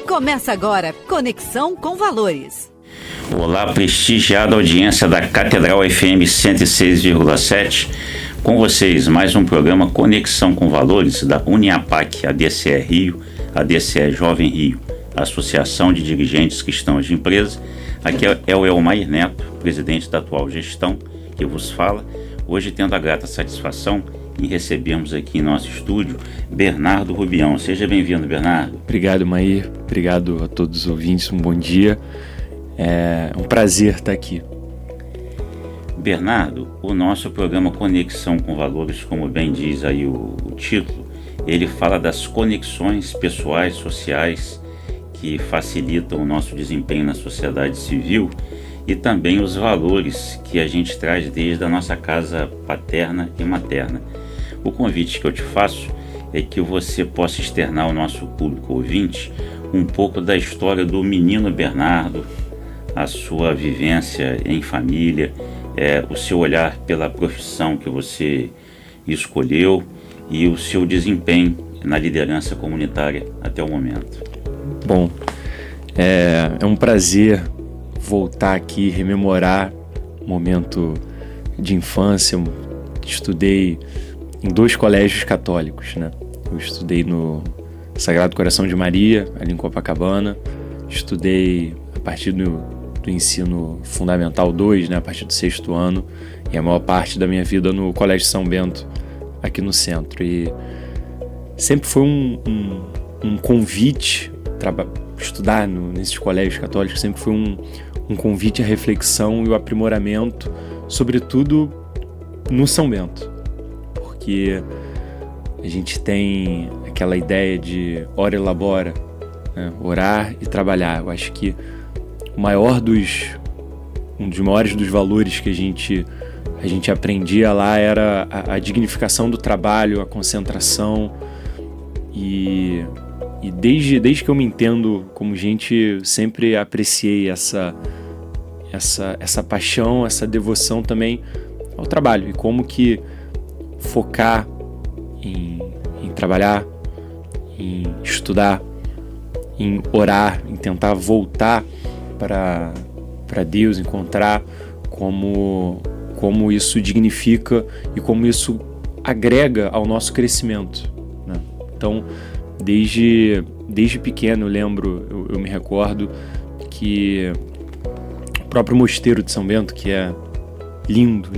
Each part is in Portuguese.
Começa agora, Conexão com Valores. Olá, prestigiada audiência da Catedral FM 106,7. Com vocês, mais um programa Conexão com Valores da Uniapac, ADCE Rio, ADCE Jovem Rio, Associação de Dirigentes Cristãos de Empresa. Aqui é o Elmair Neto, presidente da atual gestão, que vos fala. Hoje tendo a grata satisfação em recebermos aqui em nosso estúdio Bernardo Rubião. Seja bem-vindo, Bernardo. Obrigado, Mair. Obrigado a todos os ouvintes. Um bom dia. É um prazer estar aqui. Bernardo, o nosso programa Conexão com Valores, como bem diz aí o título, ele fala das conexões pessoais, sociais, que facilitam o nosso desempenho na sociedade civil e também os valores que a gente traz desde a nossa casa paterna e materna. O convite que eu te faço é que você possa externar ao nosso público ouvinte um pouco da história do menino Bernardo, a sua vivência em família, o seu olhar pela profissão que você escolheu e o seu desempenho na liderança comunitária até o momento. Bom, é um prazer voltar aqui, rememorar um momento de infância. Estudei em 2 colégios católicos, né? Eu estudei no Sagrado Coração de Maria, ali em Copacabana. Estudei a partir do ensino fundamental 2, né? A partir do 6º ano, e a maior parte da minha vida no Colégio São Bento, aqui no centro. E sempre foi um convite, estudar nesses colégios católicos sempre foi um convite à reflexão e o aprimoramento, sobretudo no São Bento, porque a gente tem aquela ideia de ora e labora, né? Orar e trabalhar. Eu acho que um dos maiores dos valores que a gente aprendia lá era a dignificação do trabalho, a concentração, e desde que eu me entendo como gente, sempre apreciei essa paixão, essa devoção também ao trabalho, e como que focar em trabalhar, em estudar, em orar, em tentar voltar para Deus, encontrar como isso dignifica e como isso agrega ao nosso crescimento, né? Então, desde pequeno eu me recordo que o próprio mosteiro de São Bento, que é lindo,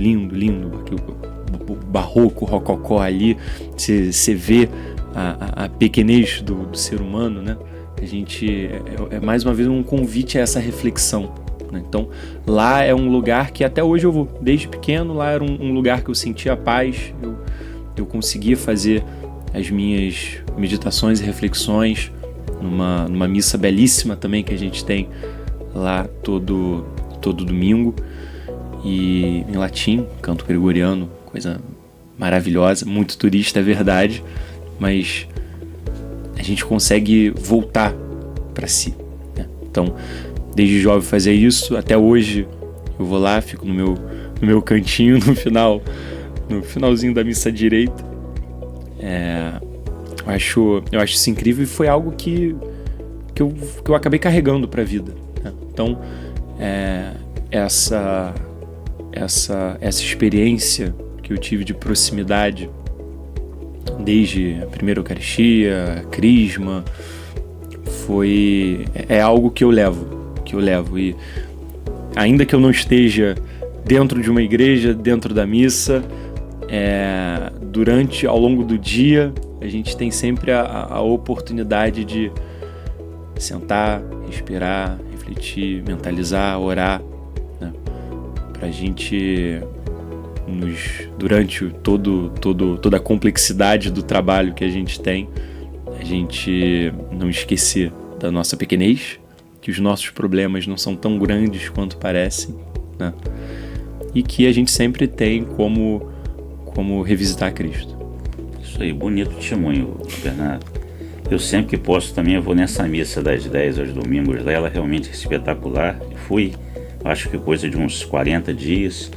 o barroco, o rococó ali, você vê a pequenez do ser humano, né? A gente é mais uma vez um convite a essa reflexão, né? Então, lá é um lugar que até hoje eu vou. Desde pequeno, lá era um lugar que eu sentia paz, eu conseguia fazer as minhas meditações e reflexões numa missa belíssima também que a gente tem lá todo domingo, e em latim, canto gregoriano, coisa maravilhosa, muito turista, é verdade, mas a gente consegue voltar para si, né? Então, desde jovem fazia isso, até hoje eu vou lá, fico no meu cantinho no finalzinho da missa direita. Eu acho isso incrível, e foi algo que eu acabei carregando para a vida, né? Então, essa experiência que eu tive de proximidade, desde a primeira Eucaristia, a Crisma, é algo que eu levo, e ainda que eu não esteja dentro de uma igreja, dentro da missa, ao longo do dia, a gente tem sempre a oportunidade de sentar, respirar, refletir, mentalizar, orar, né? Pra gente, durante toda a complexidade do trabalho que a gente tem, a gente não esquecer da nossa pequenez, que os nossos problemas não são tão grandes quanto parecem, né? E que a gente sempre tem como revisitar Cristo. Isso aí, bonito testemunho, Bernardo. Eu sempre que posso também eu vou nessa missa das 10 aos domingos, lá ela realmente é espetacular. Fui, acho que coisa de uns 40 dias,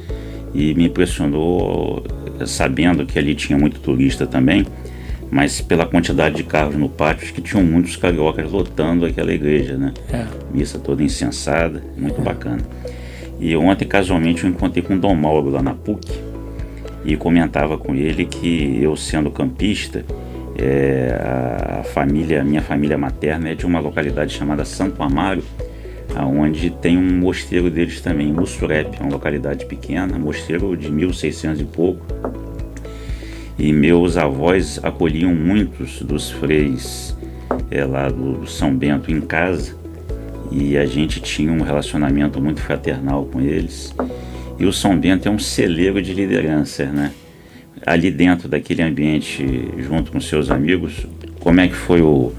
e me impressionou sabendo que ali tinha muito turista também, mas pela quantidade de carros no pátio, acho que tinham muitos cariocas lotando aquela igreja, né? Missa toda incensada, muito bacana. E ontem, casualmente, eu encontrei com o Dom Mauro lá na PUC e comentava com ele que eu, sendo campista, minha família materna é de uma localidade chamada Santo Amaro, onde tem um mosteiro deles também, Mussurepe, uma localidade pequena, mosteiro de 1600 e pouco. E meus avós acolhiam muitos dos freis lá do São Bento em casa, e a gente tinha um relacionamento muito fraternal com eles. E o São Bento é um celeiro de liderança, né? Ali dentro daquele ambiente, junto com seus amigos, como é que foi o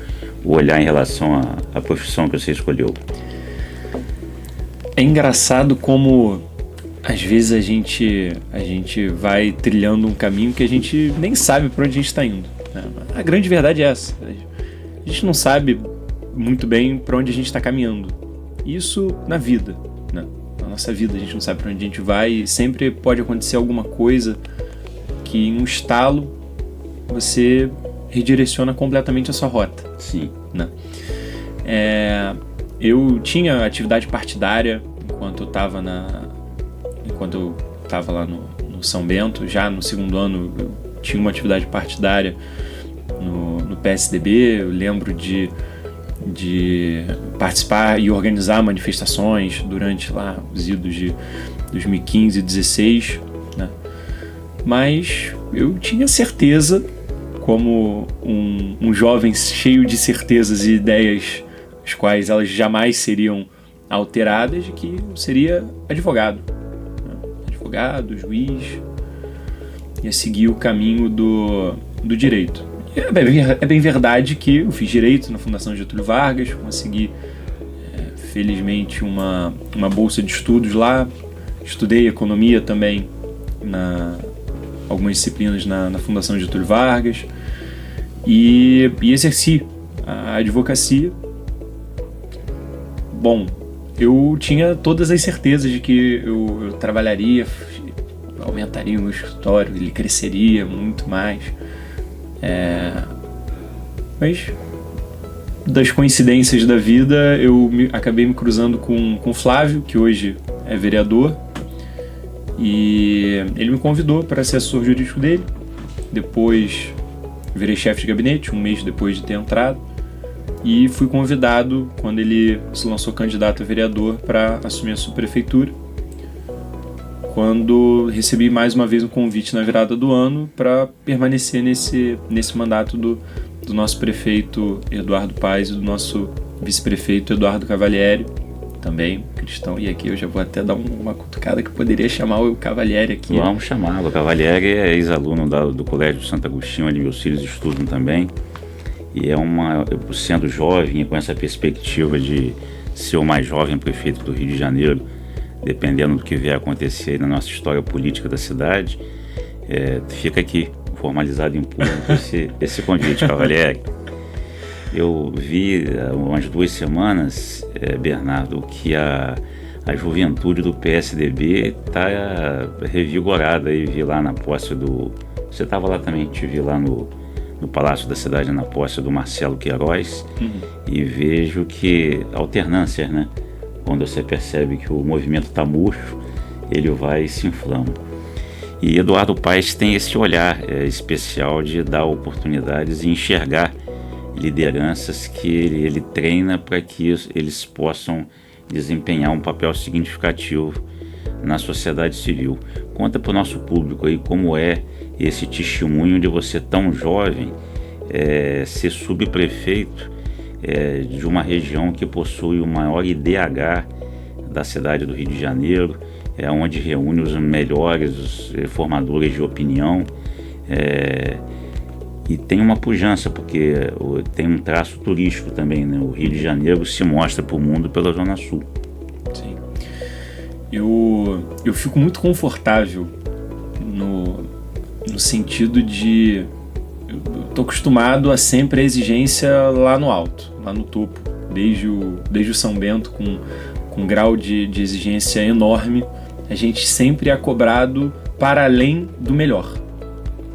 olhar em relação à profissão que você escolheu? É engraçado como às vezes a gente vai trilhando um caminho que a gente nem sabe para onde a gente está indo, né? A grande verdade é essa. A gente não sabe muito bem para onde a gente está caminhando. Isso na vida, né? Na nossa vida a gente não sabe para onde a gente vai e sempre pode acontecer alguma coisa que em um estalo você redireciona completamente a sua rota. Sim. Né? Eu tinha atividade partidária enquanto eu estava lá no São Bento. Já no segundo ano eu tinha uma atividade partidária no PSDB. Eu lembro de participar e organizar manifestações durante lá os idos de 2015 e 2016, né? Mas eu tinha certeza, como um jovem cheio de certezas e ideias as quais elas jamais seriam alteradas, de que eu seria advogado, né? Advogado, juiz, ia seguir o caminho do direito. E é bem verdade que eu fiz direito na Fundação Getúlio Vargas, consegui felizmente uma bolsa de estudos lá, estudei economia também algumas disciplinas na Fundação Getúlio Vargas e exerci a advocacia. Bom, eu tinha todas as certezas de que eu trabalharia, aumentaria o meu escritório, ele cresceria muito mais. Mas das coincidências da vida eu acabei me cruzando com o Flávio, que hoje é vereador, e ele me convidou para ser assessor jurídico dele. Depois virei chefe de gabinete, um mês depois de ter entrado, e fui convidado quando ele se lançou candidato a vereador para assumir a subprefeitura, quando recebi mais uma vez um convite na virada do ano para permanecer nesse mandato do nosso prefeito Eduardo Paes e do nosso vice-prefeito Eduardo Cavalieri, também cristão. E aqui eu já vou até dar uma cutucada que poderia chamar o Cavalieri aqui. Vamos chamá-lo. O Cavalieri é ex-aluno do Colégio de Santo Agostinho, onde meus filhos estudam também. E sendo jovem e com essa perspectiva de ser o mais jovem prefeito do Rio de Janeiro, dependendo do que vier a acontecer na nossa história política da cidade, fica aqui, formalizado em público, esse convite, Cavalieri. Eu vi há umas 2 semanas, Bernardo, que a juventude do PSDB está revigorada. E vi lá na posse Você estava lá também, te vi lá no Palácio da Cidade, na posse do Marcelo Queiroz, e vejo que alternâncias, né? Quando você percebe que o movimento está murcho, ele vai se inflando. E Eduardo Paes tem esse olhar especial de dar oportunidades e enxergar lideranças que ele treina para que eles possam desempenhar um papel significativo na sociedade civil. Conta para o nosso público aí como é esse testemunho de você tão jovem ser subprefeito de uma região que possui o maior IDH da cidade do Rio de Janeiro, onde reúne os melhores formadores de opinião, e tem uma pujança, porque tem um traço turístico também, né? O Rio de Janeiro se mostra para o mundo pela Zona Sul. Sim. Eu fico muito confortável no sentido de... Eu estou acostumado a sempre a exigência lá no alto, lá no topo, desde o São Bento, com um grau de exigência enorme. A gente sempre é cobrado para além do melhor,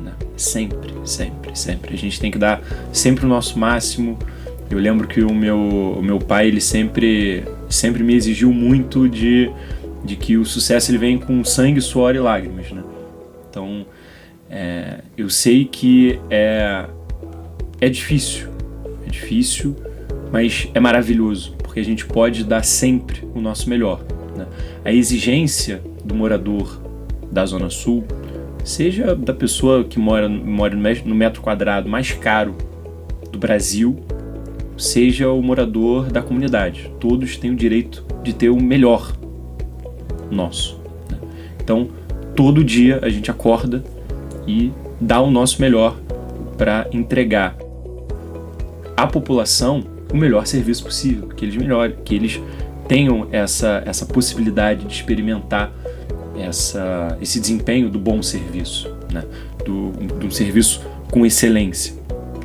né? Sempre. A gente tem que dar sempre o nosso máximo. Eu lembro que o meu pai, ele sempre me exigiu muito de que o sucesso ele vem com sangue, suor e lágrimas, né? Então, eu sei que é difícil, mas é maravilhoso, porque a gente pode dar sempre o nosso melhor, né? A exigência do morador da Zona Sul, seja da pessoa que mora no metro quadrado mais caro do Brasil, seja o morador da comunidade, todos têm o direito de ter o melhor nosso, né? Então, todo dia a gente acorda e dá o nosso melhor para entregar à população o melhor serviço possível, que eles tenham essa possibilidade de experimentar esse desempenho do bom serviço, né? De um serviço com excelência,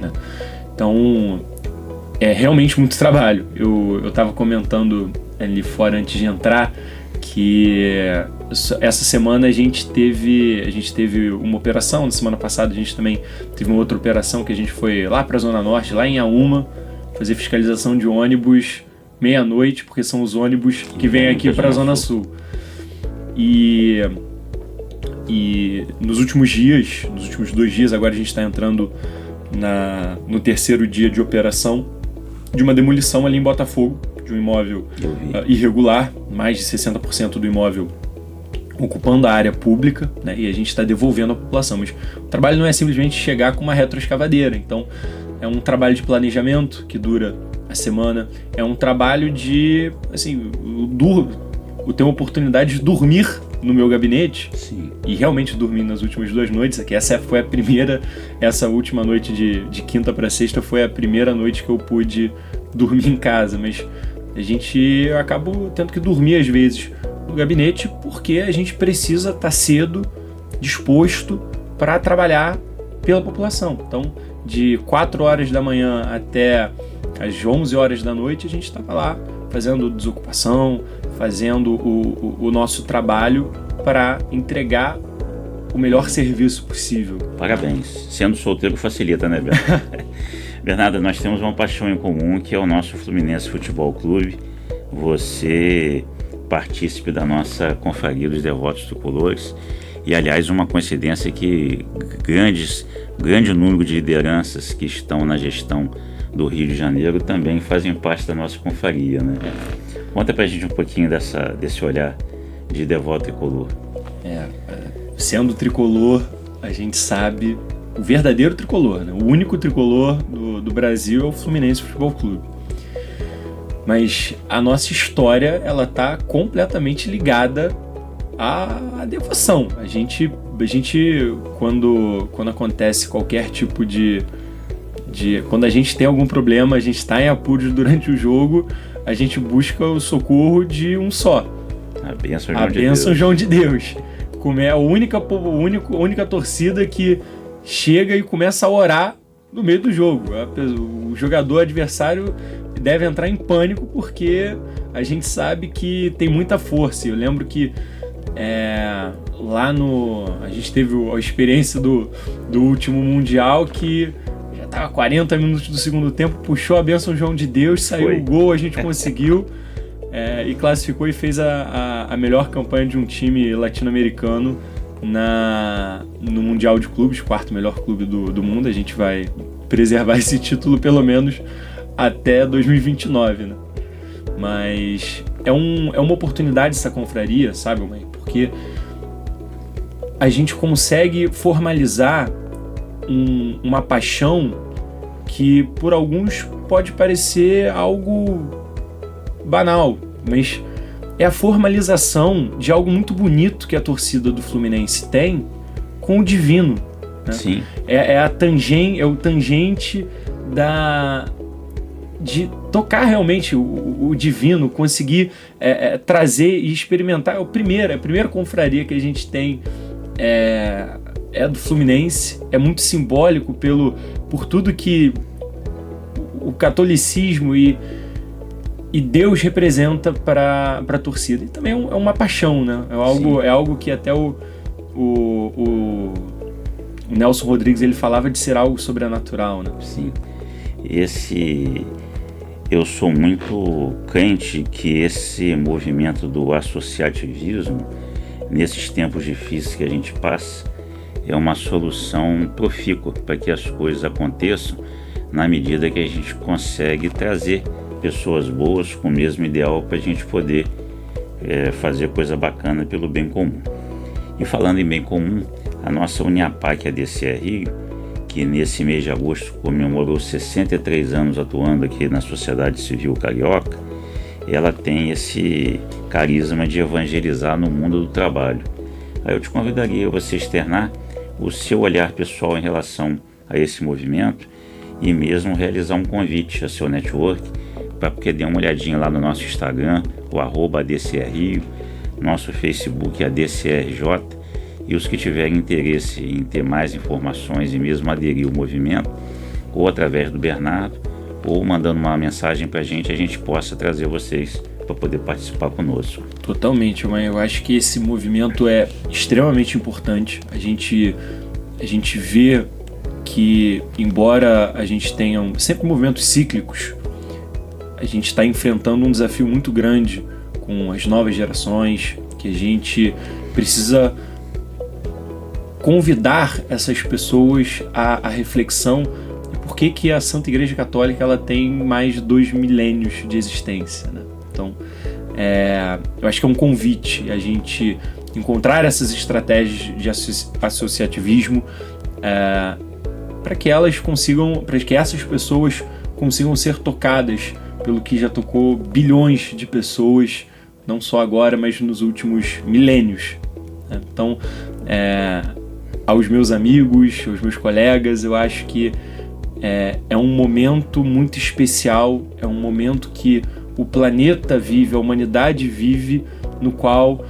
né? Então, é realmente muito trabalho. Eu estava comentando ali fora antes de entrar que essa semana a gente teve uma operação. Na semana passada a gente também teve uma outra operação que a gente foi lá para a Zona Norte, lá em Auma, fazer fiscalização de ônibus meia-noite, porque são os ônibus que vêm aqui para a Zona Sul. E nos últimos 2 dias, agora a gente está entrando no terceiro dia de operação, de uma demolição ali em Botafogo, de um imóvel irregular, mais de 60% do imóvel ocupando a área pública, né? E a gente está devolvendo à população. Mas o trabalho não é simplesmente chegar com uma retroescavadeira. Então, é um trabalho de planejamento que dura a semana, é um trabalho de, assim, eu tenho a oportunidade de dormir no meu gabinete. Sim. E realmente dormi nas últimas 2 noites. Essa última noite de quinta para sexta foi a primeira noite que eu pude dormir em casa, mas a gente acaba tendo que dormir às vezes no gabinete porque a gente precisa estar cedo, disposto para trabalhar pela população. Então, de 4 horas da manhã até as 11 horas da noite, a gente estava lá fazendo desocupação, fazendo o nosso trabalho para entregar o melhor serviço possível. Parabéns. Sendo solteiro facilita, né, Bernardo? Bernardo, nós temos uma paixão em comum, que é o nosso Fluminense Futebol Clube. Você partícipe da nossa Confraria dos Devotos Tricolores. E, aliás, uma coincidência que grande número de lideranças que estão na gestão do Rio de Janeiro também fazem parte da nossa confraria, né? Conta pra gente um pouquinho desse olhar de devoto tricolor. Sendo tricolor, a gente sabe o verdadeiro tricolor, né? O único tricolor do Brasil é o Fluminense Futebol Clube. Mas a nossa história, ela tá completamente ligada à devoção. A gente quando acontece qualquer tipo de quando a gente tem algum problema, a gente está em apuros durante o jogo, a gente busca o socorro de um só. A bênção João de Deus. Como é a única torcida que chega e começa a orar no meio do jogo. O jogador adversário deve entrar em pânico porque a gente sabe que tem muita força. Eu lembro que a gente teve a experiência do último Mundial que já estava 40 minutos do segundo tempo, puxou a bênção João de Deus, saiu o gol, a gente conseguiu e classificou e fez a melhor campanha de um time latino-americano no Mundial de Clubes, 4º melhor clube do mundo. A gente vai preservar esse título pelo menos até 2029, né? Mas é uma oportunidade essa confraria, sabe, mãe? Porque a gente consegue formalizar uma paixão que por alguns pode parecer algo banal, mas é a formalização de algo muito bonito que a torcida do Fluminense tem com o divino, né? Sim. É o tangente de tocar realmente o divino, conseguir trazer e experimentar. É a primeira confraria que a gente tem é do Fluminense, é muito simbólico por tudo que o catolicismo e Deus representa para a torcida. E também é uma paixão, né? É algo que até o o Nelson Rodrigues ele falava de ser algo sobrenatural, né? Sim. Eu sou muito crente que esse movimento do associativismo, nesses tempos difíceis que a gente passa, é uma solução profícua para que as coisas aconteçam na medida que a gente consegue trazer pessoas boas com o mesmo ideal para a gente poder fazer coisa bacana pelo bem comum. E falando em bem comum, a nossa Uniapac ADCE Rio, que nesse mês de agosto comemorou 63 anos atuando aqui na sociedade civil carioca, ela tem esse carisma de evangelizar no mundo do trabalho. Aí eu te convidaria a você externar o seu olhar pessoal em relação a esse movimento e mesmo realizar um convite a seu network para que dê uma olhadinha lá no nosso Instagram, o @ADCRio, nosso Facebook ADCRJ, e os que tiverem interesse em ter mais informações e mesmo aderir ao movimento, ou através do Bernardo, ou mandando uma mensagem para a gente possa trazer vocês para poder participar conosco. Totalmente, mas eu acho que esse movimento é extremamente importante. A gente vê que, embora a gente tenha sempre movimentos cíclicos, a gente está enfrentando um desafio muito grande com as novas gerações, que a gente precisa convidar essas pessoas à reflexão de por que a Santa Igreja Católica ela tem mais de 2 milênios de existência, né? Então, eu acho que é um convite a gente encontrar essas estratégias de associativismo para que essas pessoas consigam ser tocadas pelo que já tocou bilhões de pessoas, não só agora, mas nos últimos milênios, né? Então, aos meus amigos, aos meus colegas, eu acho que é um momento muito especial, é um momento que o planeta vive, a humanidade vive, no qual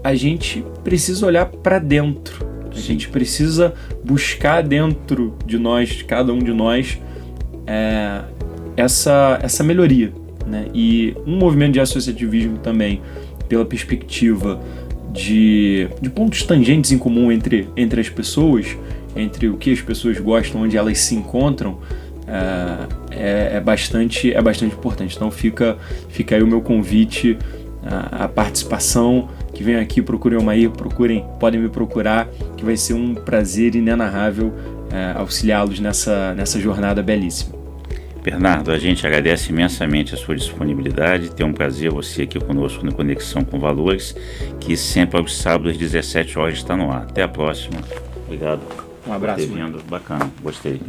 a gente precisa olhar para dentro, a gente precisa buscar dentro de nós, de cada um de nós, essa melhoria, né? E um movimento de associativismo também, pela perspectiva de pontos tangentes em comum entre as pessoas, entre o que as pessoas gostam, onde elas se encontram, é bastante importante. Então fica aí o meu convite à participação, que venham aqui, procurem o Mair, podem me procurar, que vai ser um prazer inenarrável auxiliá-los nessa jornada belíssima. Bernardo, a gente agradece imensamente a sua disponibilidade, tem um prazer você aqui conosco no Conexão com Valores, que sempre aos sábados às 17 horas está no ar. Até a próxima. Obrigado. Um abraço. Por ter vindo. Bacana, gostei.